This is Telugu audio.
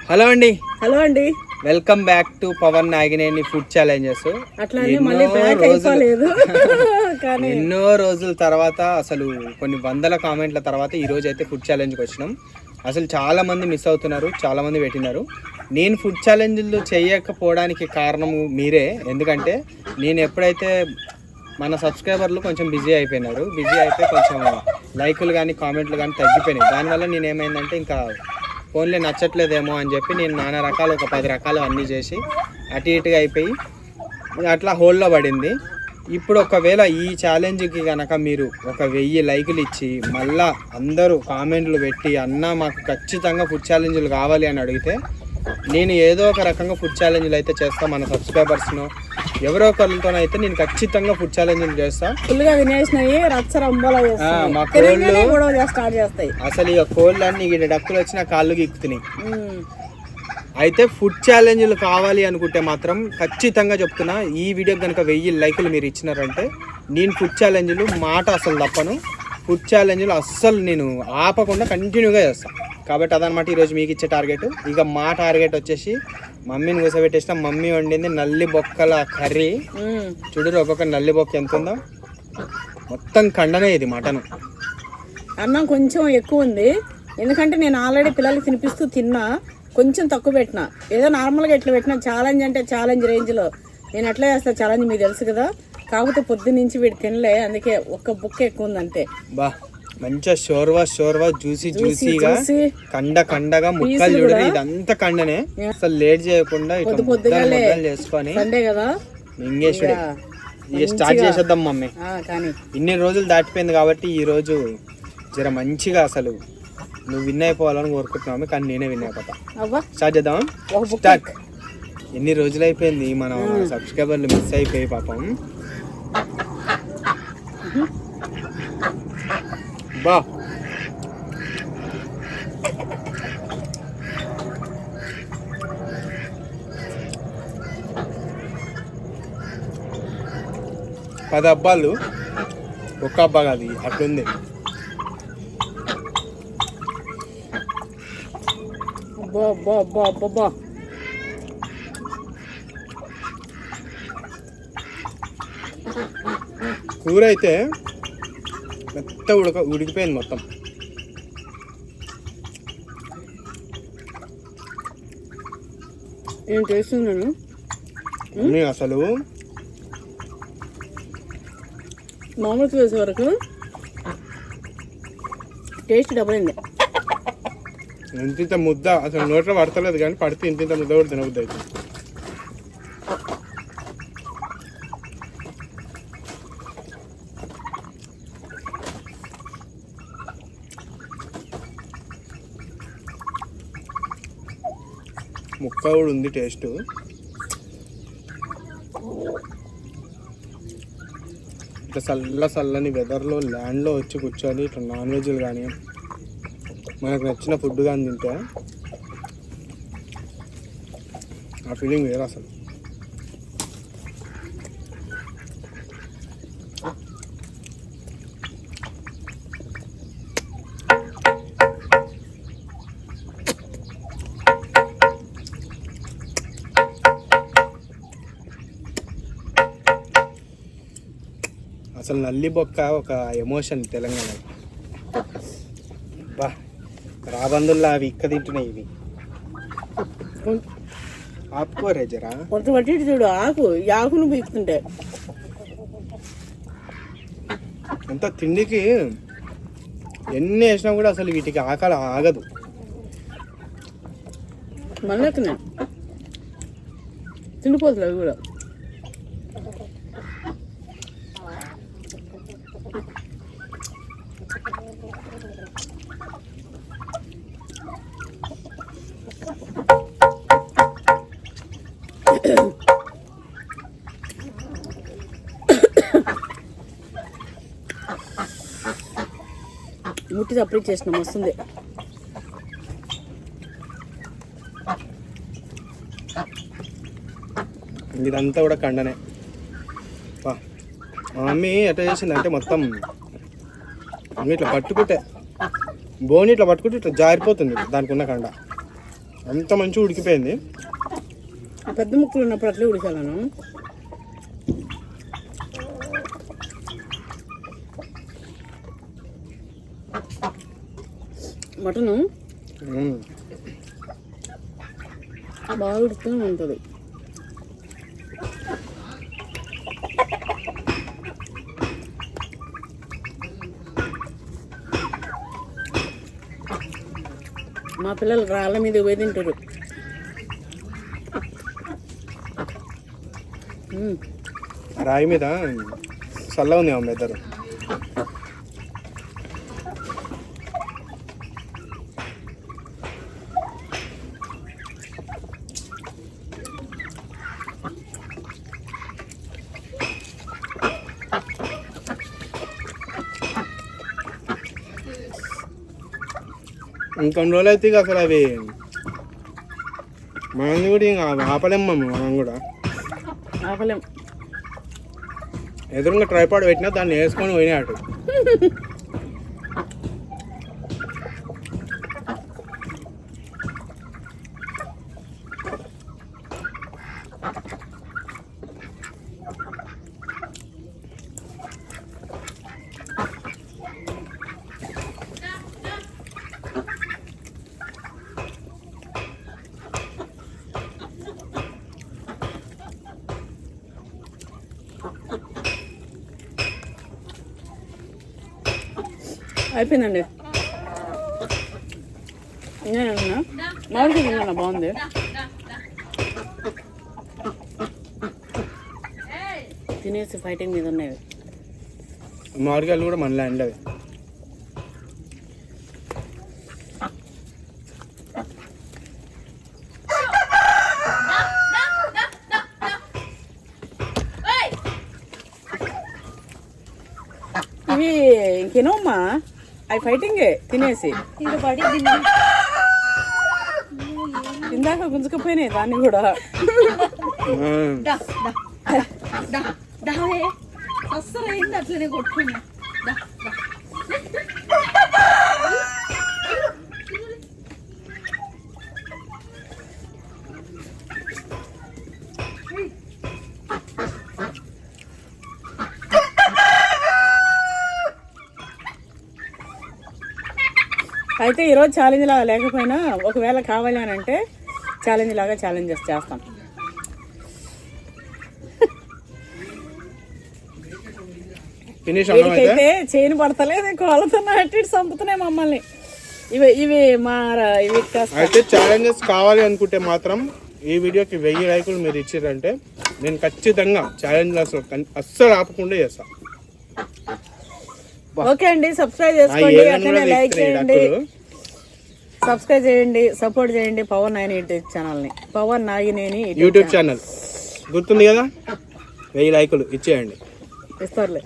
హలో అండి. హలో అండి, welcome back to Pavan Nagineni food challenges. ఎన్నో రోజుల తర్వాత అసలు కొన్ని వందల కామెంట్ల తర్వాత ఈ రోజు అయితే ఫుడ్ ఛాలెంజ్కి వచ్చినాం. అసలు చాలా మంది మిస్ అవుతున్నారు, చాలా మంది పెట్టినారు. నేను ఫుడ్ ఛాలెంజ్లు చేయకపోవడానికి కారణం మీరే. ఎందుకంటే నేను ఎప్పుడైతే మన సబ్స్క్రైబర్లు కొంచెం బిజీ అయిపోయినారు, బిజీ అయితే కొంచెం లైకులు కానీ కామెంట్లు కానీ తగ్గిపోయినాయి. దానివల్ల నేను ఏమైందంటే ఇంకా ఫోన్లే నచ్చట్లేదేమో అని చెప్పి నేను నానా రకాలు ఒక 10 రకాలు అన్నీ చేసి అటు ఇటుగా అయిపోయి అట్లా హోల్లో పడింది. ఇప్పుడు ఒకవేళ ఈ ఛాలెంజ్కి కనుక మీరు 1000 లైకులు ఇచ్చి మళ్ళా అందరూ కామెంట్లు పెట్టి అన్న మాకు ఖచ్చితంగా ఫుడ్ ఛాలెంజ్లు కావాలి అని అడిగితే నేను ఏదో ఒక రకంగా ఫుడ్ ఛాలెంజ్లు అయితే చేస్తాను. మన సబ్స్క్రైబర్స్ను ఎవరో ఒకరితోనైతే నేను ఖచ్చితంగా ఫుడ్ ఛాలెంజ్లు చేస్తాను. మా కోళ్ళు అసలు ఇక కోళ్ళన్నీ ఇక్కడ డక్కులు వచ్చిన కాళ్ళు గీక్కుతున్నాయి. అయితే ఫుడ్ ఛాలెంజ్లు కావాలి అనుకుంటే మాత్రం ఖచ్చితంగా చెప్తున్నా, ఈ వీడియోకి కనుక 1000 లైకులు మీరు ఇచ్చినారంటే నేను ఫుడ్ ఛాలెంజ్లు మాట అసలు తప్పను. ఫుడ్ ఛాలెంజ్లు అస్సలు నేను ఆపకుండా కంటిన్యూగా చేస్తాను. కాబట్టి అదనమాట ఈరోజు మీకు ఇచ్చే టార్గెట్. ఇక మా టార్గెట్ వచ్చేసి మమ్మీని కూర్చోబెట్టేసిన మమ్మీ వండింది నల్లి బొక్కల కర్రీ. చూడరు ఒక్కొక్క నల్లి బొక్క ఎంత ఉందో, మొత్తం కండనే ఇది మటన్. అన్నం కొంచెం ఎక్కువ ఉంది, ఎందుకంటే నేను ఆల్రెడీ పిల్లలకి తినిపిస్తూ తిన్నా, కొంచెం తక్కువ పెట్టినా. ఏదో నార్మల్గా ఎట్లా పెట్టినా, ఛాలెంజ్ అంటే ఛాలెంజ్ రేంజ్లో నేను ఎట్లా చేస్తా ఛాలెంజ్ మీకు తెలుసు కదా. కాకపోతే పొద్దున్న నుంచి వీడు తినలే, అందుకే ఒక్క బుక్క ఎక్కువ ఉంది అంతే. బా మంచిగా షోర్వా జ్యూసీగా కండగా ముక్కలు చూడండి, ఇదంతా కండనే. అసలు లేట్ చేయకుండా చేసుకొని సండే కదా మింగేశ్వరి స్టార్ట్ చేసేద్దాం మమ్మీ. ఇన్ని రోజులు దాటిపోయింది కాబట్టి ఈ రోజు జర మంచిగా అసలు నువ్వు విన్ అయిపోవాలని కోరుకుంటున్నాము, కానీ నేనే విన్ అయిపోతా. స్టార్ట్ చేద్దాం. స్టార్ట్. ఎన్ని రోజులు అయిపోయింది మన సబ్స్క్రైబర్లు మిస్ అయిపోయి పాపం. బా పది అబ్బాలు ఒక్క అబ్బా కాదు, అట్లుంది. కూర అయితే మెత్త ఉడికిపోయింది మొత్తం. నేను చేస్తున్నాను అసలు మామూలుగా వేసే వరకు టేస్ట్ డబల్ అయింది. ఇంత ముద్ద అసలు నోట్లో పడతలేదు, కానీ పడితే ఇంత ముద్ద కూడా తినబుద్ది అయితే. ముక్క కూడా ఉంది టేస్ట్. ఇట్లా చల్లని వెదర్లో ల్యాండ్లో వచ్చి కూర్చొని ఇట్లా నాన్ వెజ్లు కానీ మనకు నచ్చిన ఫుడ్ కానీ తింటే ఆ ఫీలింగ్ వేరే అసలు. అసలు నల్లి బొక్క ఒక ఎమోషన్ తెలంగాణలో. బా రాబందుల్లా అవి ఇక్క తింటున్నాయి. ఇవి ఆపుకోరే జరా కొంచెం పట్టి చూడు, ఆకును పీకుతుంటే అంత తిండికి ఎన్ని వేసినా కూడా అసలు వీటికి ఆకలి ఆగదు. మళ్ళీ తిండిపోతుంది అవి కూడా. ముట్టి సపరేట్ చేసినాం, వస్తుంది. ఇదంతా కూడా కండనే. మా మమ్మీ ఎట్లా చేసిందంటే మొత్తం ఇట్లా పట్టుకుంటే బోని ఇట్లా పట్టుకుంటే ఇట్లా జారిపోతుంది దానికి ఉన్న కండ. అంత మంచిగా ఉడికిపోయింది. ఆ పెద్ద ముక్కలు ఉన్నప్పుడు అట్లే ఉడికాలను. మటను బాగా ఉడుకుతూనే ఉంటుంది. మా పిల్లలు రాళ్ళ మీద పోయి తింటారు. రాయి మీద చల్లగా ఉంది అమ్మ ఇద్దరు. ఇంకొన్ని రోజులు అయితే ఇక అసలు అవి మనం కూడా ఇంకా ఆపలేము మనం కూడా ఆపలేం. ఎదురుగా ట్రైపాడ్ పెట్టినా దాన్ని వేసుకొని పోయినా అటు. అయిపోయిందండి. నేనన్నా మామిడికి తిన్నా బాగుంది. తినేసి ఫైటింగ్ మీద ఉన్నాయి. మామిడికాయలు కూడా మనలో అండి అవి. ఇవి ఇంకేనోమ్మా అవి ఫైటింగే తినేసి ఇందాక గుంజుకపోయినాయి దాన్ని కూడా. అస్సలు అయింది అట్లనే కొట్టుకున్నా. అయితే ఈరోజు ఛాలెంజ్ లాగా లేకపోయినా ఒకవేళ కావాలి అని అంటే ఛాలెంజ్ లాగా ఛాలెంజెస్ చేస్తాం. వీటికైతే చేయని పడతలేదు, కోళ్ళతో అట్టి చంపుతున్నాయి మమ్మల్ని. ఇవి మా ఇవి అయితే ఛాలెంజెస్ కావాలి అనుకుంటే మాత్రం ఈ వీడియోకి 1000 లైకులు మీరు ఇచ్చారంటే నేను ఖచ్చితంగా ఛాలెంజ్ అస్సలు ఆపకుండా చేస్తా. ఓకే అండి, సబ్స్క్రైబ్ చేసుకోండి, అట్లనే లైక్ చేయండి, సబ్స్క్రైబ్ చేయండి, సపోర్ట్ చేయండి పవన్ నాగినేని ఛానల్ని. పవన్ నాగినేని యూట్యూబ్ ఛానల్ గుర్తుంది కదా, 1000 లైకులు ఇచ్చేయండి. ఇస్తారులే.